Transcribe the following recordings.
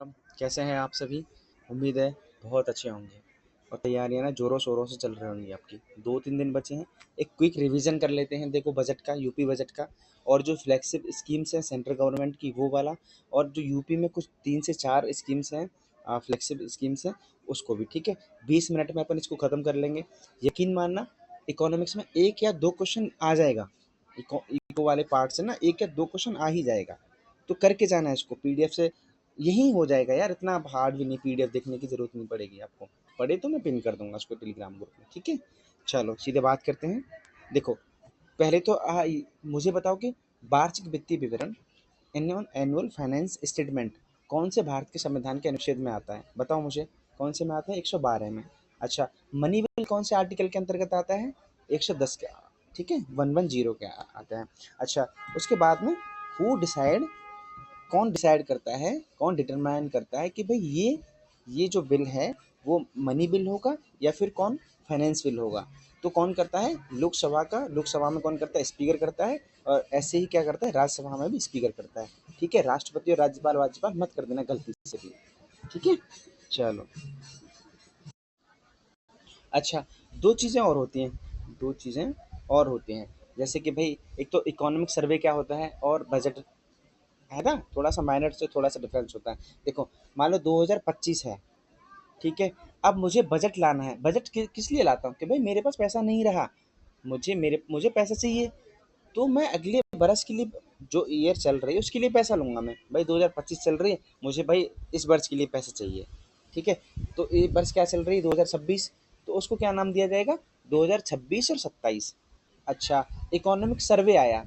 कैसे हैं आप सभी? उम्मीद है बहुत अच्छे होंगे और तैयारियां ना ज़ोरों शोरों से चल रही होंगी आपकी। 2-3 दिन बचे हैं। एक क्विक रिवीजन कर लेते हैं। देखो बजट का, यूपी बजट का, और जो फ्लैगशिप स्कीम्स हैं सेंट्रल गवर्नमेंट की वो वाला, और जो यूपी में कुछ 3 से 4 स्कीम्स हैं, फ्लैगशिप स्कीम्स हैं, उसको भी। ठीक है, 20 मिनट में अपन इसको ख़त्म कर लेंगे। यकीन मानना, इकोनॉमिक्स में 1 या 2 क्वेश्चन आ जाएगा। इको वाले पार्ट से ना 1 या 2 क्वेश्चन आ ही जाएगा। तो करके जाना है इसको पीडीएफ से। यही हो जाएगा यार, इतना हार्ड भी नहीं, पीडीएफ देखने की ज़रूरत नहीं पड़ेगी आपको। पढ़े तो मैं पिन कर दूंगा उसको टेलीग्राम ग्रुप में। ठीक है, चलो सीधे बात करते हैं। देखो, पहले तो मुझे बताओ कि वार्षिक वित्तीय विवरण, एनुअल एनुअल फाइनेंस स्टेटमेंट कौन से भारत के संविधान के अनुच्छेद में आता है? बताओ मुझे, कौन से में आता है? 112 में। अच्छा, मनी बिल कौन से आर्टिकल के अंतर्गत आता है? 110 के। ठीक है, 110 के आता है। अच्छा, उसके बाद में हु डिसाइड, कौन डिसाइड करता है, कौन डिटरमाइन करता है कि भाई ये जो बिल है वो मनी बिल होगा या फिर कौन फाइनेंस बिल होगा? तो कौन करता है? लोकसभा का, लोकसभा में कौन करता है? स्पीकर करता है। और ऐसे ही क्या करता है, राज्यसभा में भी स्पीकर करता है। ठीक है, राष्ट्रपति और राज्यपाल वाज्यपाल मत कर देना गलती से भी। ठीक है, चलो। अच्छा, दो चीज़ें और होती हैं, दो चीज़ें और होती हैं। जैसे कि भाई, एक तो इकोनॉमिक सर्वे क्या होता है, और बजट, है ना? थोड़ा-सा माइनर से थोड़ा-सा डिफरेंस होता है। देखो, मान लो 2025 है, ठीक है? अब मुझे बजट लाना है। बजट किस लिए लाता हूँ? कि भाई मेरे पास पैसा नहीं रहा, मुझे पैसा चाहिए, तो मैं अगले बरस के लिए, जो ईयर चल रही है उसके लिए पैसा लूँगा मैं। भाई 2025 चल रही है, मुझे भाई इस वर्ष के लिए पैसा चाहिए। ठीक है? तो ये वर्ष क्या चल रही है? 2026। तो उसको क्या नाम दिया जाएगा? 2026 और 27। अच्छा, इकोनॉमिक सर्वे आया।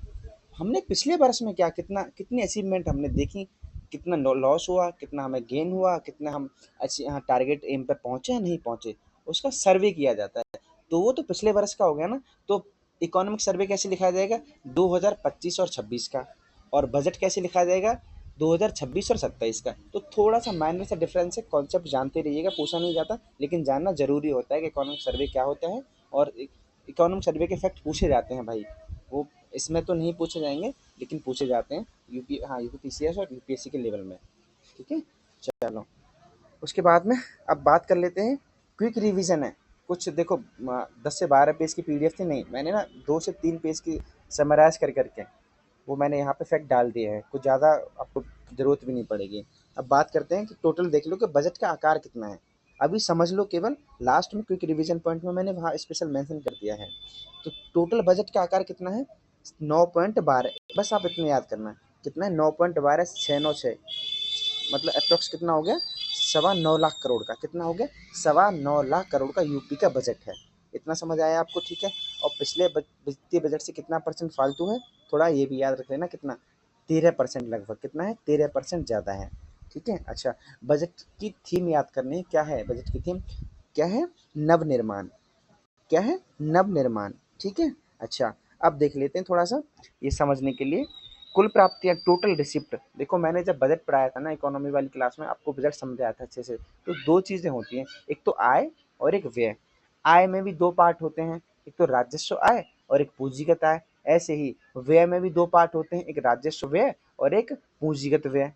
हमने पिछले वर्ष में क्या, कितनी अचीवमेंट हमने देखी, कितना लॉस हुआ, कितना हमें गेन हुआ, कितना हम टारगेट एम पर पहुंचे या नहीं पहुंचे, उसका सर्वे किया जाता है। तो वो तो पिछले वर्ष का हो गया ना। तो इकोनॉमिक सर्वे कैसे लिखा जाएगा? 2025 और 26 का। और बजट कैसे लिखा जाएगा? 2026 और 27 का। तो थोड़ा सा माइनर सा डिफरेंस है, कॉन्सेप्ट जानते रहिएगा, पूछा नहीं जाता लेकिन जानना जरूरी होता है कि इकोनॉमिक सर्वे क्या होता है। और इकोनॉमिक सर्वे के फैक्ट पूछे जाते हैं भाई, वो इसमें तो नहीं पूछे जाएंगे लेकिन पूछे जाते हैं यूपीसीएस और यूपीएससी के लेवल में। ठीक है, चलो। उसके बाद में अब बात कर लेते हैं, क्विक रिवीजन है कुछ। देखो, 10 से 12 पेज की पीडीएफ थी, नहीं, मैंने ना 2 से 3 पेज की समराइज कर करके वो मैंने यहाँ पे फैक्ट डाल दिए हैं, कुछ ज़्यादा आपको ज़रूरत भी नहीं पड़ेगी। अब बात करते हैं कि टोटल देख लो कि बजट का आकार कितना है। अभी समझ लो, केवल लास्ट में क्विक रिवीजन पॉइंट में मैंने वहाँ स्पेशल मेंशन कर दिया है। तो टोटल बजट का आकार कितना है? 9.12। बस आप इतना याद करना है, कितना है? 9.12 696, मतलब अप्रोक्स कितना हो गया? 9.25 लाख करोड़ का। कितना हो गया? 9.25 लाख करोड़ का यूपी का बजट है। इतना समझ आया आपको? ठीक है। और पिछले वित्तीय बजट से कितना परसेंट फालतू है, थोड़ा ये भी याद रख लेना। कितना? 13% लगभग। कितना है? 13% ज़्यादा है। ठीक है। अच्छा, बजट की थीम याद करनी है। क्या है बजट की थीम? क्या है? नवनिर्माण। क्या है? नवनिर्माण। ठीक है। अच्छा, अब देख लेते हैं थोड़ा सा ये समझने के लिए। कुल प्राप्तियां, टोटल रिसिप्ट। देखो, मैंने जब बजट पढ़ाया था ना इकोनॉमी वाली क्लास में, आपको बजट समझाया था अच्छे से। तो दो चीजें होती हैं, एक तो आय और एक व्यय। आय में भी दो पार्ट होते हैं, एक तो राजस्व आय और एक पूंजीगत आय। ऐसे ही व्यय में भी दो पार्ट होते हैं, एक राजस्व व्यय और एक पूंजीगत व्यय।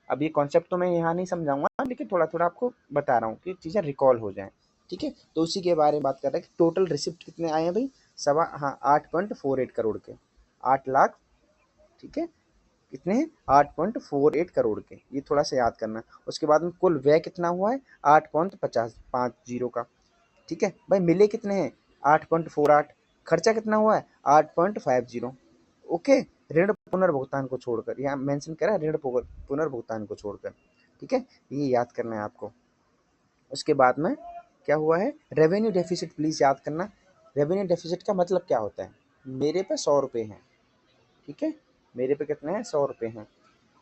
अब ये कॉन्सेप्ट तो मैं यहाँ नहीं समझाऊंगा, लेकिन थोड़ा थोड़ा आपको बता रहा हूँ कि चीज़ें रिकॉल हो जाएं। ठीक है, तो उसी के बारे में बात कर रहे हैं कि टोटल रिसिप्ट कितने आए हैं भाई? 8.48 करोड़ के। 8 लाख। ठीक है, कितने हैं? 8.48 करोड़ के। ये थोड़ा सा याद करना। उसके बाद में कुल व्यय कितना हुआ है? 8.50 का। ठीक है भाई, मिले कितने हैं? 8.48। खर्चा कितना हुआ है? 8.50। ओके, ऋण पुनर्भुगतान को छोड़कर, यहाँ मेंशन करा है, ऋण पुनर्भुगतान को छोड़कर। ठीक है, ये याद करना है आपको। उसके बाद में क्या हुआ है? रेवेन्यू डेफिसिट प्लीज याद करना। रेवेन्यू डेफिसिट का मतलब क्या होता है? मेरे पे 100 रुपये हैं। ठीक है, मेरे पे कितने हैं? 100 रुपये हैं,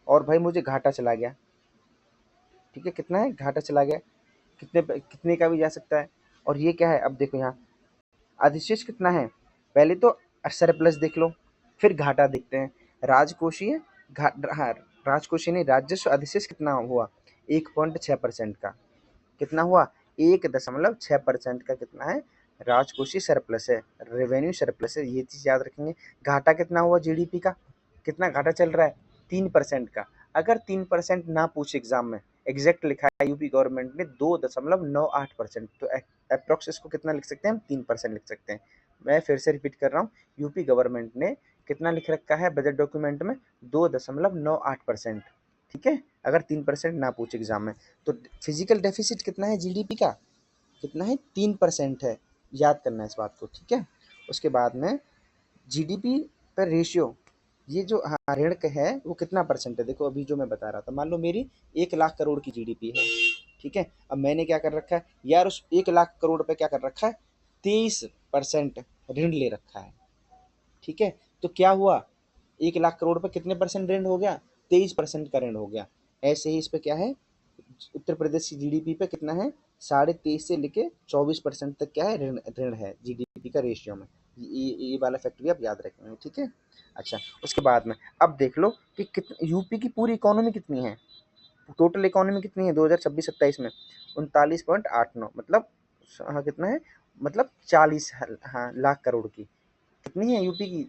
और भाई मुझे घाटा चला गया। ठीक है, कितना है? घाटा चला गया। कितने का भी जा सकता है। और ये क्या है? अब देखो यहाँ अधिशेष कितना है। पहले तो सरप्लस देख लो, फिर घाटा देखते हैं। राजकोषीय हाँ, राजकोषीय नहीं, राजस्व अधिशेष कितना हुआ? 1.6% का। कितना हुआ? 1.6% का कितना है? राजकोषीय सरप्लस है, रेवेन्यू सरप्लस है। ये चीज याद रखेंगे। घाटा कितना हुआ जीडीपी का? कितना घाटा चल रहा है? 3% का। अगर 3% ना पूछे एग्जाम में, एग्जैक्ट लिखा है यूपी गवर्नमेंट ने 2.98%, तो अप्रोक्स इसको कितना लिख सकते हैं हम, 3% लिख सकते हैं। मैं फिर से रिपीट कर रहा हूँ, यूपी गवर्नमेंट ने कितना लिख रखा है बजट डॉक्यूमेंट में, 2.98%। ठीक है, अगर 3% ना पूछे एग्जाम में। तो फिजिकल डेफिसिट कितना है जीडीपी का, कितना है, 3% है, याद करना है इस बात को। ठीक है, उसके बाद में जीडीपी पर रेशियो, ये जो हाँ ऋण का है वो कितना परसेंट है, देखो अभी जो मैं बता रहा था, मान लो मेरी 1 लाख करोड़ की जीडीपी है। ठीक है, अब मैंने क्या कर रखा है यार, उस 1 लाख करोड़ पे क्या कर रखा है, 23% ऋण ले रखा है। ठीक है, तो क्या हुआ, 1 लाख करोड़ पे कितने परसेंट ऋण हो गया, 23% का ऋण हो गया। ऐसे ही इस पे क्या है, उत्तर प्रदेश की जीडीपी पे कितना है, 23.5 से लेके 24% तक क्या है, ऋण ऋण है जीडीपी का रेशियो में। ये वाला फैक्ट भी आप याद रखेंगे। ठीक है, अच्छा उसके बाद में अब देख लो कि कितनी यूपी की पूरी इकोनॉमी कितनी है, टोटल इकोनॉमी कितनी है 2026-27 में, 39.89, मतलब हाँ कितना है, मतलब 40 हाँ लाख करोड़ की कितनी है यूपी की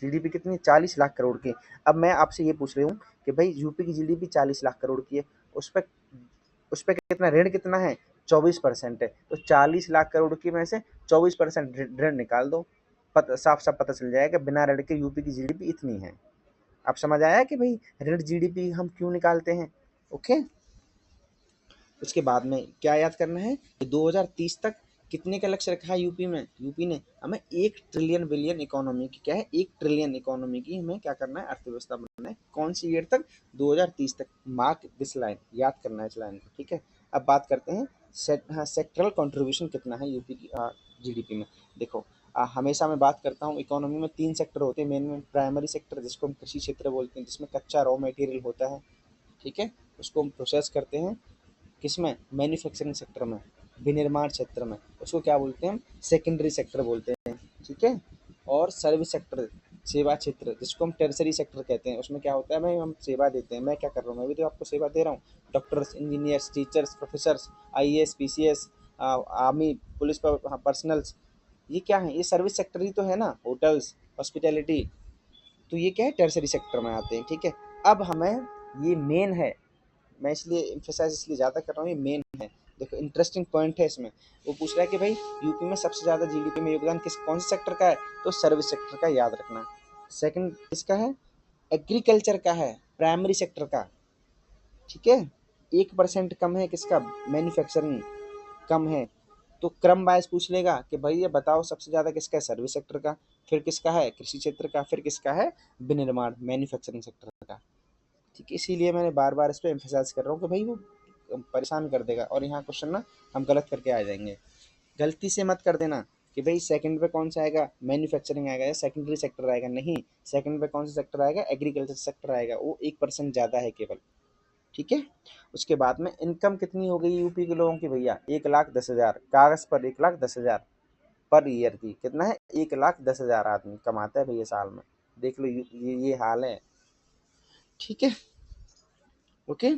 जीडीपी, कितनी है, 40 लाख करोड़ की। अब मैं आपसे ये पूछ रही हूँ कि भाई यूपी की जीडीपी 40 लाख करोड़ की है, उस पर कितना ऋण कितना है, 24% है, तो 40 लाख करोड़ की में से 24% ऋण निकाल दो, साफ साफ पता चल जाएगा बिना ऋण के यूपी की जीडीपी इतनी है। अब समझ आया कि भाई ऋण जीडीपी हम क्यों निकालते हैं। ओके, उसके बाद में क्या याद करना है कि 2030 तक कितने का लक्ष्य रखा है यूपी में, यूपी ने हमें 1 ट्रिलियन इकोनॉमी की, क्या है, 1 ट्रिलियन इकोनॉमी की हमें क्या करना है, अर्थव्यवस्था बनाना है, कौन सी ईयर तक, 2030 तक। मार्क दिस लाइन, याद करना है इस लाइन को। ठीक है, अब बात करते हैं सेक्टरल कंट्रीब्यूशन कितना है यूपी की जीडीपी में। देखो हमेशा मैं बात करता हूँ इकोनॉमी में 3 सेक्टर होते हैं मेन में, प्राइमरी सेक्टर जिसको हम कृषि क्षेत्र बोलते हैं, जिसमें कच्चा रॉ मटेरियल होता है। ठीक है, उसको हम प्रोसेस करते हैं किसमें, मैन्युफैक्चरिंग सेक्टर में, विनिर्माण क्षेत्र में, उसको क्या बोलते हैं हम, सेकेंडरी सेक्टर बोलते हैं। ठीक है, और सर्विस सेक्टर, सेवा क्षेत्र, जिसको हम टर्सरी सेक्टर कहते हैं, उसमें क्या होता है भाई, हम सेवा देते हैं। मैं क्या कर रहा हूँ, मैं भी तो आपको सेवा दे रहा हूँ, doctors, engineers, teachers, professors, IAS, PCS, army, police personnels, ये क्या है, ये सर्विस सेक्टर ही तो है ना, होटल्स, हॉस्पिटैलिटी, तो ये क्या है, टर्सरी सेक्टर में आते हैं। ठीक है, अब हमें ये मेन है, मैं इसलिए एम्फेसाइज इसलिए ज़्यादा कर रहा हूँ, ये मेन है। देखो इंटरेस्टिंग पॉइंट है इसमें, वो पूछ रहा है कि भाई यूपी में सबसे ज़्यादा जीडीपी में योगदान कौन से सेक्टर का है, तो सर्विस सेक्टर का, याद रखना। सेकंड किसका है, एग्रीकल्चर का है, प्राइमरी सेक्टर का। ठीक है, 1% कम है किसका, मैन्युफैक्चरिंग कम है, तो क्रम वाइज पूछ लेगा कि भाई ये बताओ सबसे ज़्यादा किसका है, सर्विस सेक्टर का, फिर किसका है, कृषि क्षेत्र का, फिर किसका है, विनिर्माण मैन्युफैक्चरिंग सेक्टर का। ठीक है, इसीलिए मैंने बार बार इस पर एम्फेसाइज कर रहा हूँ कि भाई वो परेशान कर देगा, और यहाँ क्वेश्चन ना हम गलत करके आ जाएंगे। गलती से मत कर देना कि भाई सेकंड पे कौन सा आएगा, मैन्युफैक्चरिंग आएगा या सेकेंडरी सेक्टर आएगा, नहीं, सेकंड पे कौन सा सेक्टर आएगा, एग्रीकल्चर सेक्टर आएगा, वो 1% ज़्यादा है केवल। ठीक है, उसके बाद में इनकम कितनी हो गई यूपी के लोगों की भैया, 1,10,000, कागज़ पर 1,10,000 पर ईयर की, कितना है, 1,10,000 आदमी कमाता है भैया साल में। देख लो ये हाल है। ठीक है, ओके,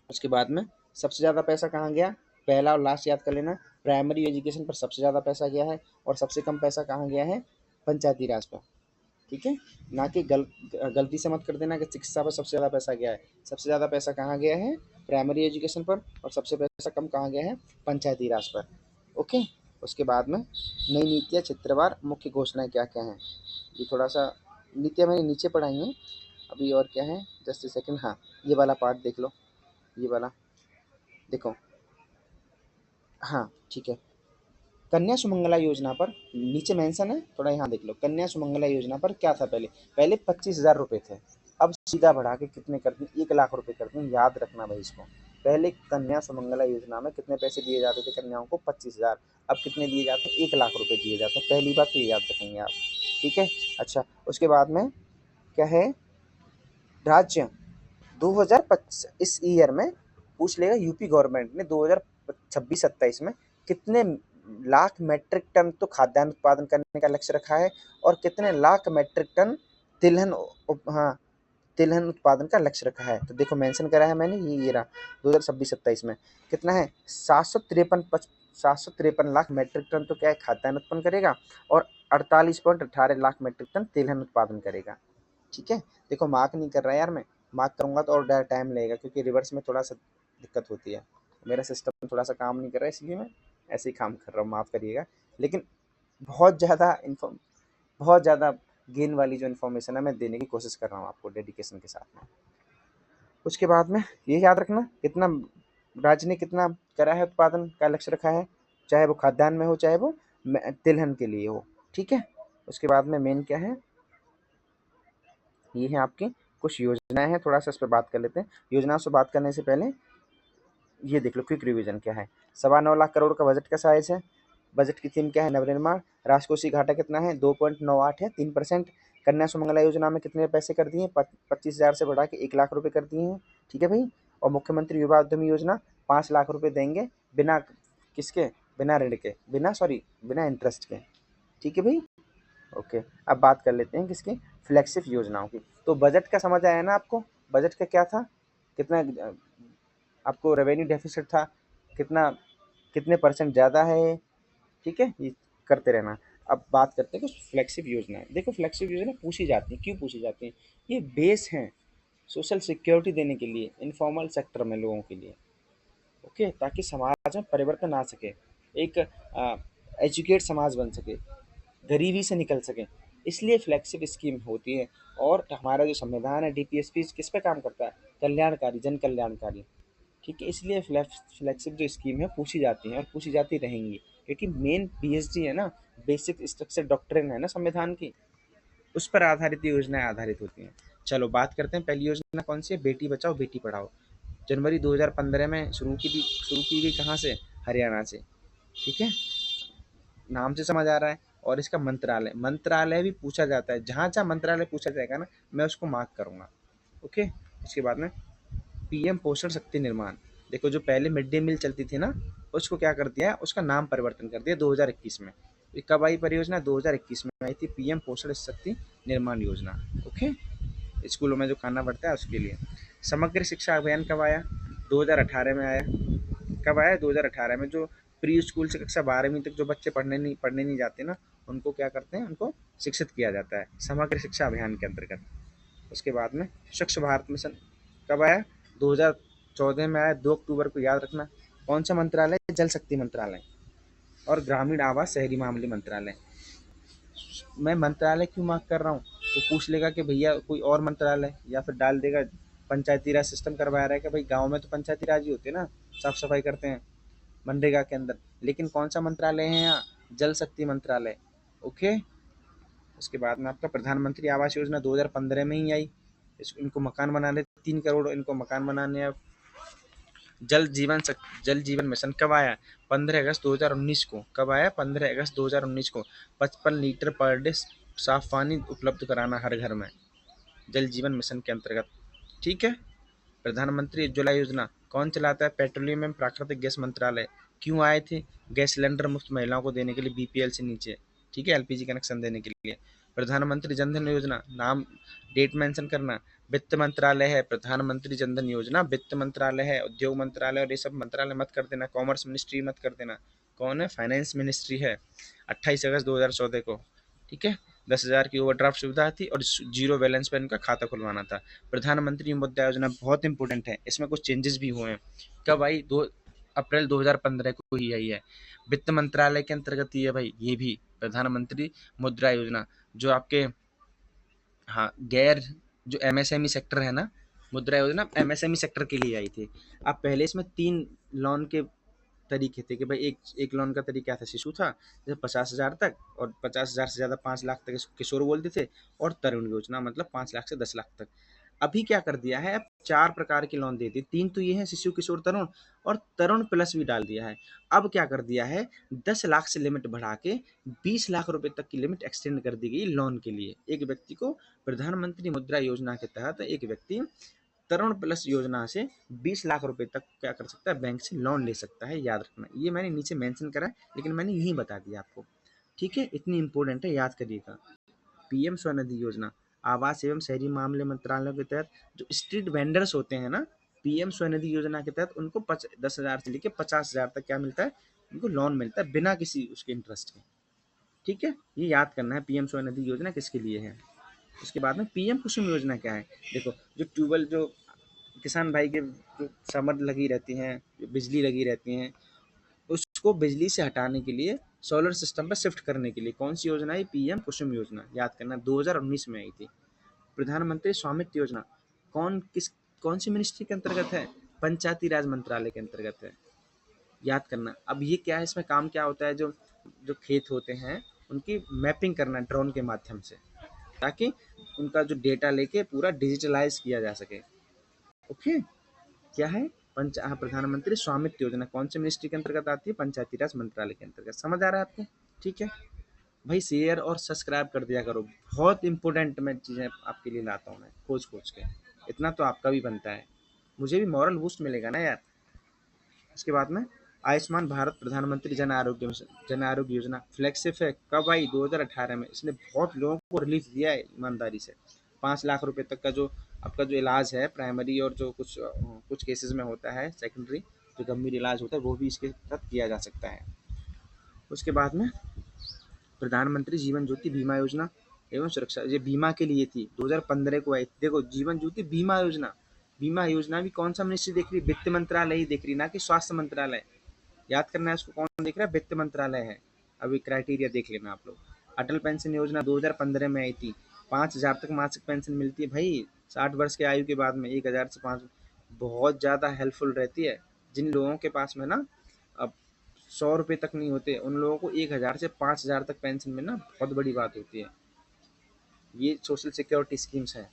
उसके बाद में सबसे ज़्यादा पैसा कहाँ गया, पहला और लास्ट याद कर लेना, प्राइमरी एजुकेशन पर सबसे ज़्यादा पैसा गया है, और सबसे कम पैसा कहाँ गया है, पंचायती राज पर। ठीक है, ना कि गलती से मत कर देना कि शिक्षा पर सबसे ज़्यादा पैसा गया है। सबसे ज़्यादा पैसा कहाँ गया है, प्राइमरी एजुकेशन पर, और सबसे पैसा कम कहाँ गया है, पंचायती राज पर। ओके, उसके बाद में नई नीतियाँ क्षेत्रवार मुख्य घोषणाएं क्या क्या हैं, ये थोड़ा सा नीतियाँ मैंने नीचे पढ़ाई हैं अभी, और क्या है, जस्ट सेकंड, हाँ ये वाला पार्ट देख लो, ये वाला देखो, हाँ ठीक है, कन्या सुमंगला योजना पर नीचे मेंशन है, थोड़ा यहाँ देख लो, कन्या सुमंगला योजना पर क्या था, पहले पहले 25,000 रुपये थे, अब सीधा बढ़ा के कितने कर दी, 1 लाख रुपये कर दी, याद रखना भाई इसको। पहले कन्या सुमंगला योजना में कितने पैसे दिए जाते थे कन्याओं को, 25,000, अब कितने दिए जाते हैं, 1 लाख रुपये दिए जाते हैं, पहली बात तो ये याद रखेंगे आप। ठीक है, अच्छा उसके बाद में क्या है, राज्य 2025 इस ईयर में पूछ लेगा, यूपी गवर्नमेंट ने 2026-27 में कितने लाख मेट्रिक टन तो खाद्यान्न उत्पादन करने का लक्ष्य रखा है, और कितने लाख मेट्रिक टन तिलहन हाँ तिलहन उत्पादन का लक्ष्य रखा है। तो देखो मेंशन करा है मैंने, ये रहा 2026-27 में कितना है, 753 लाख मेट्रिक टन तो क्या है, खाद्यान्न उत्पन्न करेगा, और 48.18 लाख मेट्रिक टन तिलहन उत्पादन करेगा। ठीक है, देखो मार्क नहीं कर रहा यार मैं, मार्क करूँगा तो और टाइम लगेगा, क्योंकि रिवर्स में थोड़ा सा दिक्कत होती है। मेरा सिस्टम थोड़ा सा काम नहीं कर रहा है, इसलिए मैं ऐसे ही काम कर रहा हूँ, माफ़ करिएगा। लेकिन बहुत ज़्यादा बहुत ज़्यादा गेन वाली जो इन्फॉर्मेशन है मैं देने की कोशिश कर रहा हूँ आपको डेडिकेशन के साथ में। उसके बाद में ये याद रखना, कितना राज्य ने कितना करा है उत्पादन का लक्ष्य रखा है, चाहे वो खाद्यान्न में हो, चाहे वो तिलहन के लिए हो, ठीक है। उसके बाद में मेन क्या है, ये है आपकी कुछ योजनाएं हैं, थोड़ा सा इस पर बात कर लेते हैं। योजनाओं से बात करने से पहले ये देख लो क्विक रिवीजन क्या है। 9.25 लाख करोड़ का बजट का साइज है। बजट की थीम क्या है, नवनिर्माण। राजकोषीय घाटा कितना है, 2.98 है, 3%। कन्या सुमंगला योजना में कितने पैसे कर दिए, 25,000 से बढ़ा के 1 लाख रुपए कर दिए हैं, ठीक है भाई। और मुख्यमंत्री युवा उद्यमी योजना 5 लाख रुपए देंगे, बिना किसके, बिना ऋण के, बिना इंटरेस्ट के, ठीक है भाई। ओके, अब बात कर लेते हैं किसकी, फ्लैगशिप योजनाओं की। तो बजट का समझ आया ना आपको, बजट का क्या था, कितना आपको रेवेन्यू डेफिसिट था, कितना, कितने परसेंट ज़्यादा है, ठीक है, ये करते रहना। अब बात करते हैं कुछ फ्लैगशिप योजना है। देखो फ्लैगशिप योजना पूछी जाती है, क्यों पूछी जाती है, ये बेस हैं सोशल सिक्योरिटी देने के लिए इनफॉर्मल सेक्टर में लोगों के लिए, ओके, ताकि समाज में परिवर्तन आ सके, एक एजुकेट समाज बन सके, गरीबी से निकल सके, इसलिए फ्लैगशिप स्कीम होती है। और हमारा जो संविधान है डीपीएसपी किस पे काम करता है, कल्याणकारी, जन कल्याणकारी, ठीक है। इसलिए फ्लैगशिप जो स्कीम है पूछी जाती है और पूछी जाती रहेंगी, क्योंकि मेन बीएसडी है ना, बेसिक स्ट्रक्चर डॉक्ट्रिन है ना संविधान की, उस पर आधारित योजनाएं आधारित होती हैं। चलो बात करते हैं, पहली योजना कौन सी है, बेटी बचाओ बेटी पढ़ाओ। जनवरी 2015 में शुरू की गई, कहाँ से, हरियाणा से, ठीक है, नाम से समझ आ रहा है। और इसका मंत्रालय, मंत्रालय भी पूछा जाता है, जहाँ जहाँ मंत्रालय पूछा जाएगा ना मैं उसको मार्क करूँगा, ओके। इसके बाद में पीएम पोषण शक्ति निर्माण। देखो जो पहले मिड डे मील चलती थी ना, उसको क्या कर दिया है, उसका नाम परिवर्तन कर दिया 2021 में। ये कब आई परियोजना, 2021 में आई थी, पीएम पोषण शक्ति निर्माण योजना, ओके। स्कूलों में जो खाना बढ़ता है उसके लिए। समग्र शिक्षा अभियान कब आया, 2018 में आया। कब आया, 2018 में। जो प्री स्कूल से कक्षा 12वीं तक जो बच्चे पढ़ने नहीं जाते ना, उनको क्या करते हैं, उनको शिक्षित किया जाता है समग्र शिक्षा अभियान के अंतर्गत। उसके बाद में स्वच्छ भारत मिशन कब आया, 2014 में आया, 2 अक्टूबर को, याद रखना। कौन सा मंत्रालय, जल शक्ति मंत्रालय और ग्रामीण आवास शहरी मामले मंत्रालय। मैं मंत्रालय क्यों मार्क कर रहा हूँ, वो पूछ लेगा कि भैया कोई और मंत्रालय, या फिर डाल देगा पंचायती राज सिस्टम करवा रहा है कि भाई गाँव में तो पंचायती राज ही होते हैं ना, साफ सफाई करते हैं मनरेगा के अंदर, लेकिन कौन सा मंत्रालय है यहाँ, जल शक्ति मंत्रालय, ओके। उसके बाद में आपका प्रधानमंत्री आवास योजना 2015 में ही आई। इनको मकान बनाने, 3 करोड़ इनको मकान बनाने हैं। जल जीवन मिशन कब आया, 15 अगस्त 2019 को। कब आया, 15 अगस्त 2019 को। 55 लीटर पर डे साफ पानी उपलब्ध कराना हर घर में, जल जीवन मिशन के अंतर्गत, ठीक है। प्रधानमंत्री उज्ज्वला योजना कौन चलाता है, पेट्रोलियम एवं प्राकृतिक गैस मंत्रालय। क्यों आए थे, गैस सिलेंडर मुफ्त महिलाओं को देने के लिए, बीपीएल से नीचे, ठीक है, एलपीजी कनेक्शन देने के लिए। प्रधानमंत्री जनधन योजना, नाम डेट मेंशन करना, वित्त मंत्रालय है। प्रधानमंत्री जनधन योजना वित्त मंत्रालय है, उद्योग मंत्रालय और ये सब मंत्रालय मत कर देना, कॉमर्स मिनिस्ट्री मत कर देना। कौन है, फाइनेंस मिनिस्ट्री है। 28 अगस्त 2014 को, ठीक है। 10,000 की ओवरड्राफ्ट सुविधा थी और जीरो बैलेंस पे इनका खाता खुलवाना था। प्रधानमंत्री मुद्रा योजना बहुत इंपॉर्टेंट है, इसमें कुछ चेंजेस भी हुए हैं। कब आई, 2 अप्रैल 2015 को ही आई है। वित्त मंत्रालय के अंतर्गत ही है भाई ये भी, प्रधानमंत्री मुद्रा योजना। जो आपके, हाँ, गैर, जो एमएसएमई सेक्टर है ना, मुद्रा योजना एमएसएमई सेक्टर के लिए आई थी। अब पहले इसमें 3 लोन के तरीके थे कि भाई एक एक लोन का तरीका था, शिशु था, जैसे 50,000 तक, और 50,000 से ज़्यादा 5 लाख तक इसको किशोर बोलते थे। और तरुण योजना मतलब 5 लाख से 10 लाख तक। अभी क्या कर दिया है, अब 4 प्रकार के लोन देते, 3 तो ये है, शिशु, किशोर, तरुण, और तरुण प्लस भी डाल दिया है। अब क्या कर दिया है, 10 लाख से लिमिट बढ़ा के 20 लाख रुपए तक की लिमिट एक्सटेंड कर दी गई लोन के लिए। एक व्यक्ति को प्रधानमंत्री मुद्रा योजना के तहत एक व्यक्ति तरुण प्लस योजना से 20 लाख रुपए तक क्या कर सकता है, बैंक से लोन ले सकता है, याद रखना। ये मैंने नीचे मेंशन करा है, लेकिन मैंने यही बता दिया आपको, ठीक है, इतनी इंपॉर्टेंट है, याद करिएगा। पीएम स्वनिधि योजना, आवास एवं शहरी मामले मंत्रालय के तहत जो स्ट्रीट वेंडर्स होते हैं ना, पीएम स्वनिधि योजना के तहत उनको 10,000 से लेकर 50,000 तक क्या मिलता है, उनको लोन मिलता है बिना किसी उसके इंटरेस्ट के, ठीक है। ये याद करना है पीएम स्वनिधि योजना किसके लिए है। उसके बाद में पीएम कुसुम योजना क्या है? देखो, जो ट्यूबवेल जो किसान भाई के जो समर लगी रहती हैं, जो बिजली लगी रहती हैं, उसको बिजली से हटाने के लिए सोलर सिस्टम पर शिफ्ट करने के लिए कौन सी योजना है? पीएम कुसुम योजना, याद करना, 2019 में आई थी। प्रधानमंत्री स्वामित्व योजना कौन सी मिनिस्ट्री के अंतर्गत है? पंचायती राज मंत्रालय के अंतर्गत है, याद करना। अब ये क्या है, इसमें काम क्या होता है, जो जो खेत होते हैं उनकी मैपिंग करना ड्रोन के माध्यम से, ताकि उनका जो डेटा लेके पूरा डिजिटलाइज किया जा सके। ओके, क्या है? प्रधानमंत्री स्वामित्व योजना कौन सी मिनिस्ट्री के अंतर्गत आती है? पंचायती राज मंत्रालय के अंतर्गत। समझ आ रहा है आपको? ठीक है भाई, शेयर और सब्सक्राइब कर दिया करो, बहुत इंपॉर्टेंट मैं चीज़ें आपके लिए लाता हूँ, मैं खोज खोज के। इतना तो आपका भी बनता है, मुझे भी मॉरल बूस्ट मिलेगा ना यार। उसके बाद में आयुष्मान भारत प्रधानमंत्री जन आरोग्य योजना फ्लैगशिप है। कब आई? 2018 में। इसने बहुत लोगों को रिलीफ दिया है ईमानदारी से। 5 लाख रुपए तक का जो आपका जो इलाज है प्राइमरी, और जो कुछ केसेस में होता है सेकेंडरी, जो गंभीर इलाज होता है वो भी इसके तहत किया जा सकता है। उसके बाद में प्रधानमंत्री जीवन ज्योति बीमा योजना एवं सुरक्षा, ये बीमा के लिए थी, 2015 को आई। देखो, जीवन ज्योति बीमा योजना, बीमा योजना भी कौन सा मिनिस्ट्री देख रही है? वित्त मंत्रालय ही देख रही, ना कि स्वास्थ्य मंत्रालय। याद करना है इसको, कौन देख रहा है? वित्त मंत्रालय है। अभी क्राइटेरिया देख लेना आप लोग। अटल पेंशन योजना 2015 में आई थी, 5,000 तक मासिक पेंशन मिलती है भाई, 60 वर्ष की आयु के बाद में 1,000 से 5, बहुत ज़्यादा हेल्पफुल रहती है। जिन लोगों के पास में ना अब 100 रुपये तक नहीं होते, उन लोगों को 1,000 से 5,000 तक पेंशन मिलना बहुत बड़ी बात होती है। ये सोशल सिक्योरिटी स्कीम्स हैं।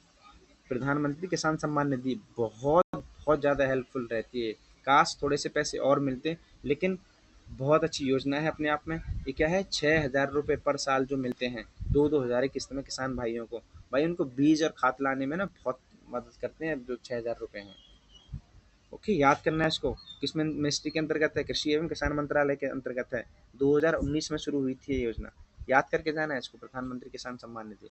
प्रधानमंत्री किसान सम्मान निधि बहुत बहुत ज़्यादा हेल्पफुल रहती है। काश थोड़े से पैसे और मिलते, लेकिन बहुत अच्छी योजना है अपने आप में। ये क्या है? 6,000 रुपये पर साल जो मिलते हैं, 2-2 हज़ार किस्त में किसान भाइयों को। भाई उनको बीज और खाद लाने में ना बहुत मदद करते हैं जो 6,000 रुपये हैं। ओके, याद करना है इसको। किस मिनिस्ट्री के अंतर्गत है? कृषि एवं किसान मंत्रालय के अंतर्गत है। 2019 में शुरू हुई थी ये योजना, याद करके जाना है इसको, प्रधानमंत्री किसान सम्मान निधि।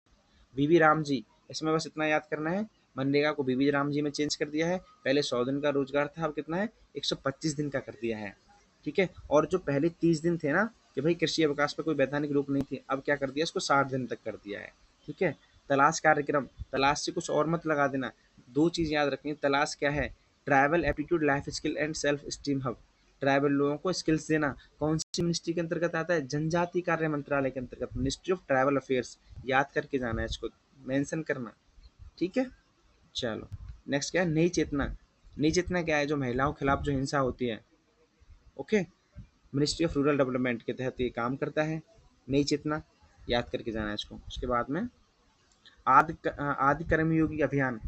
बीबी राम जी, इसमें बस इतना याद करना है, मनरेगा को बीबी राम जी में चेंज कर दिया है। पहले 100 दिन का रोजगार था, अब कितना है? 125 दिन का कर दिया है। ठीक है, और जो पहले 30 दिन थे ना, कि भाई कृषि अवकाश पर कोई वैधानिक रोक नहीं थी, अब क्या कर दिया? इसको 60 दिन तक कर दिया है। ठीक है, तलाश कार्यक्रम, तलाश से कुछ और मत लगा देना। दो चीज याद रखनी है, तलाश क्या है? Tribal aptitude life skill and self esteem hub, tribal लोगों को स्किल्स देना। कौन सी मिनिस्ट्री के अंतर्गत आता है? जनजाति कार्य मंत्रालय के अंतर्गत, मिनिस्ट्री ऑफ ट्राइबल अफेयर्स। याद करके जाना है इसको, मेंशन करना। ठीक है, चलो नेक्स्ट क्या है? नई चेतना। नई चेतना क्या है? जो महिलाओं के खिलाफ जो हिंसा होती है। Okay, ministry of rural development के तहत ये काम करता है, नई चेतना। याद करके जाना है इसको। उसके बाद में आदि कर्मयोगी अभियान,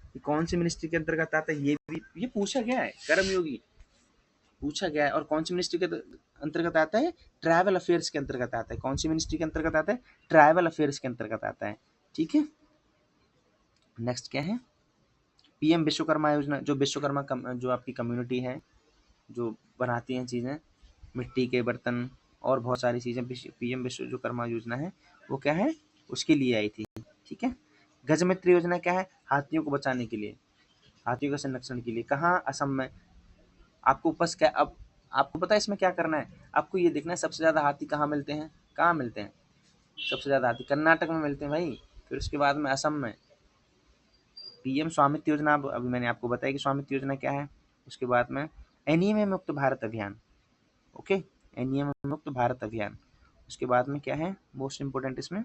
ये कौन सी मिनिस्ट्री के अंतर्गत आता है? ये भी ये पूछा गया है, कर्मयोगी पूछा गया है। और कौन सी मिनिस्ट्री के अंतर्गत आता है? ट्राइबल अफेयर्स के अंतर्गत आता है। कौन सी मिनिस्ट्री के अंतर्गत आता है? ट्राइबल अफेयर्स के अंतर्गत आता है। ठीक है, नेक्स्ट क्या है? पीएम विश्वकर्मा योजना, जो विश्वकर्मा जो आपकी कम्युनिटी है, जो बनाती हैं चीज़ें, मिट्टी के बर्तन और बहुत सारी चीज़ें, पीएम विश्वकर्मा योजना है, वो क्या है? उसके लिए आई थी। ठीक है, गजमित्र योजना क्या है? हाथियों को बचाने के लिए, हाथियों के संरक्षण के लिए। कहाँ? असम में। आपको बस क्या, अब आपको पता है इसमें क्या करना है? आपको ये देखना है सबसे ज़्यादा हाथी कहाँ मिलते हैं। कहाँ मिलते हैं सबसे ज़्यादा हाथी? कर्नाटक में मिलते हैं भाई। फिर उसके बाद में असम में। पीएम स्वामित्व योजना, अभी मैंने आपको बताया कि स्वामित्व योजना क्या है। उसके बाद में एनीमिया मुक्त भारत अभियान। ओके, एनीमिया मुक्त भारत अभियान। उसके बाद में क्या है मोस्ट इम्पोर्टेंट इसमें?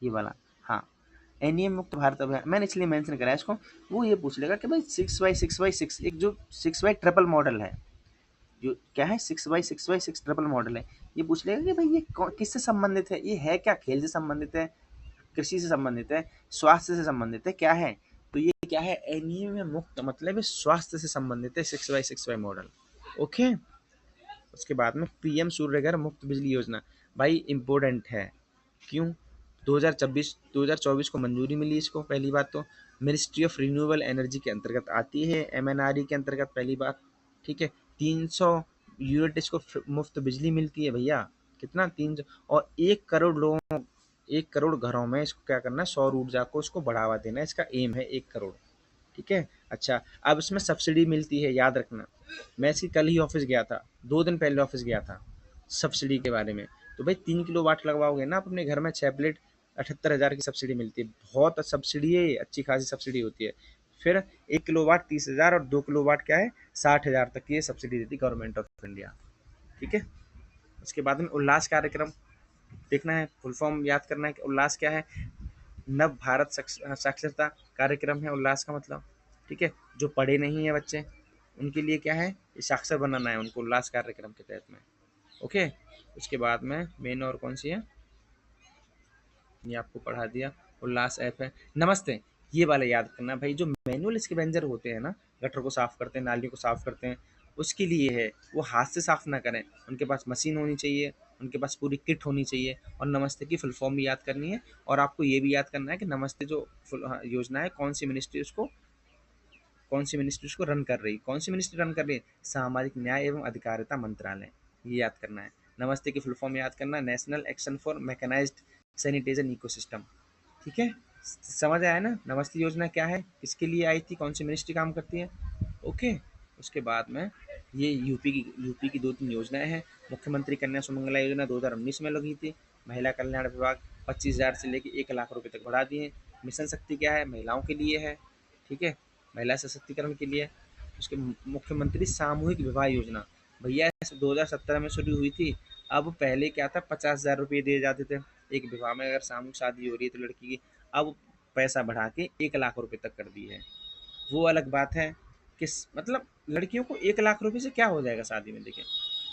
ये वाला, हाँ, एनीमिया मुक्त भारत अभियान। मैंने इसलिए मेंशन करा है इसको, वो ये पूछ लेगा कि भाई 6x6x6, एक जो 6x ट्रिपल मॉडल है, जो क्या है 6x6x6 ट्रिपल मॉडल है, ये पूछ लेगा कि भाई ये किससे संबंधित है? ये है क्या? खेल से संबंधित है, कृषि से संबंधित है, स्वास्थ्य से संबंधित है, क्या है? तो ये क्या है? एनीमिया मुक्त मतलब स्वास्थ्य से संबंधित है 6x6y मॉडल। ओके, उसके बाद में पीएम सूर्यघर मुफ्त बिजली योजना, भाई इंपॉर्टेंट है। क्यों? 2024 को मंजूरी मिली इसको। पहली बात तो मिनिस्ट्री ऑफ रिन्यूएबल एनर्जी के अंतर्गत आती है, एमएनआरई के अंतर्गत, पहली बात। ठीक है, 300 यूनिट इसको मुफ्त बिजली मिलती है भैया। कितना? 300। और 1 करोड़ लोगों, 1 करोड़ घरों में इसको क्या करना है? सौर ऊर्जा को इसको बढ़ावा देना है, इसका एम है 1 करोड़। ठीक है, अच्छा, अब इसमें सब्सिडी मिलती है, याद रखना। मैं इसकी कल ही ऑफिस गया था, 2 दिन पहले ऑफिस गया था, सब्सिडी के बारे में। तो भाई 3 किलो वाट लगवाओगे ना आप अपने घर में, 6 प्लेट 78,000 की सब्सिडी मिलती है, बहुत सब्सिडी है, अच्छी खासी सब्सिडी होती है। फिर 1 किलो वाट 30,000 और 2 किलो वाट क्या है 60,000 तक की ये सब्सिडी देती गवर्नमेंट ऑफ इंडिया। ठीक है। उसके बाद में उल्लास कार्यक्रम देखना है, फुल फॉर्म याद करना है कि उल्लास क्या है, नव भारत साक्षरता कार्यक्रम है उल्लास का मतलब। ठीक है। जो पढ़े नहीं है बच्चे उनके लिए क्या है, ये साक्षर बनाना है उनको उल्लास कार्यक्रम के तहत में। ओके। उसके बाद में मेन और कौन सी है, ये आपको पढ़ा दिया। उल्लास ऐप है। नमस्ते, ये वाला याद करना भाई, जो मैनुअल स्कैवेंजर होते हैं ना, गटर को साफ करते हैं, नालियों को साफ करते हैं, उसके लिए है, वो हाथ से साफ ना करें, उनके पास मशीन होनी चाहिए, उनके पास पूरी किट होनी चाहिए। और नमस्ते की फुल फॉर्म भी याद करनी है, और आपको ये भी याद करना है कि नमस्ते जो योजना है, कौन सी मिनिस्ट्री उसको रन कर रही, कौन सी मिनिस्ट्री रन कर रही है, सामाजिक न्याय एवं अधिकारिता मंत्रालय, ये याद करना है। नमस्ते की फुल फॉर्म याद करना है, national action for mechanised sanitation ecosystem. ठीक है। समझ आया ना नमस्ते योजना क्या है, किसके लिए आई थी, कौन सी मिनिस्ट्री काम करती है। ओके। उसके बाद में ये यूपी की 2-3 योजनाएं हैं। मुख्यमंत्री कन्या सुमंगला योजना 2019 में लगी थी। महिला कल्याण विभाग 25,000 से लेकर 1 लाख रुपए तक बढ़ा दिए। मिशन शक्ति क्या है, महिलाओं के लिए है। ठीक है। महिला सशक्तिकरण के लिए। उसके मुख्यमंत्री सामूहिक विवाह योजना, भैया 2017 में शुरू हुई थी। अब पहले क्या था, 50,000 रुपये दिए जाते थे एक विवाह में, अगर सामूहिक शादी हो रही है तो लड़की की। अब पैसा बढ़ा के 1 लाख रुपए तक कर दी है। वो अलग बात है कि मतलब लड़कियों को 1 लाख रुपए से क्या हो जाएगा शादी में, देखें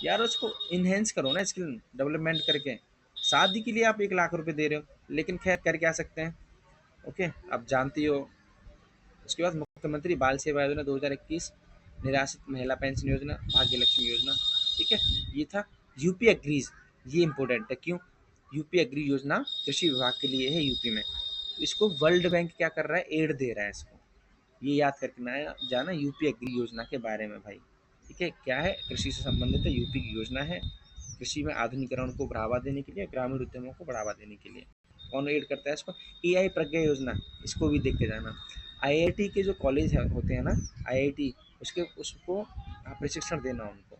यार, उसको इन्हेंस करो ना, स्किल डेवलपमेंट करके। शादी के लिए आप 1 लाख रुपए दे रहे हो, लेकिन खैर कर क्या सकते हैं। ओके, आप जानती हो। उसके बाद मुख्यमंत्री बाल सेवा योजना 2021, निराश्रित महिला पेंशन योजना, भाग्य लक्ष्मी योजना। ठीक है। ये था। यूपी एग्रीज, ये इंपॉर्टेंट है, क्यों, यूपी एग्री योजना कृषि विभाग के लिए है यूपी में। इसको वर्ल्ड बैंक क्या कर रहा है, एड दे रहा है इसको, ये याद करके ना जाना यूपी एग्री योजना के बारे में भाई। ठीक है। क्या है, कृषि से संबंधित है, यूपी की योजना है, कृषि में आधुनिकीकरण को बढ़ावा देने के लिए, ग्रामीण उद्यमों को बढ़ावा देने के लिए। कौन एड करता है इसको, एआई प्रज्ञा योजना, इसको भी देख के जाना। आईआईटी के जो कॉलेज है होते हैं ना, आईआईटी, उसको प्रशिक्षण देना उनको।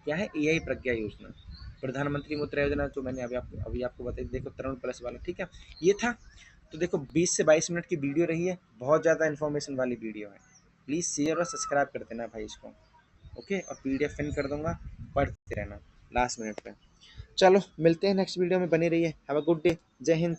क्या है, एआई प्रज्ञा योजना। प्रधानमंत्री मुद्रा योजना जो मैंने अभी आपको बताई, देखो तरुण प्लस वाला। ठीक है। ये था। तो देखो 20 से 22 मिनट की वीडियो रही है, बहुत ज़्यादा इन्फॉर्मेशन वाली वीडियो है। प्लीज़ शेयर और सब्सक्राइब कर देना भाई इसको। ओके। और पीडीएफ पिन कर दूंगा, पढ़ते रहना लास्ट मिनट पे। चलो मिलते हैं नेक्स्ट वीडियो में, बने रहिए। Have a good day. जय हिंद।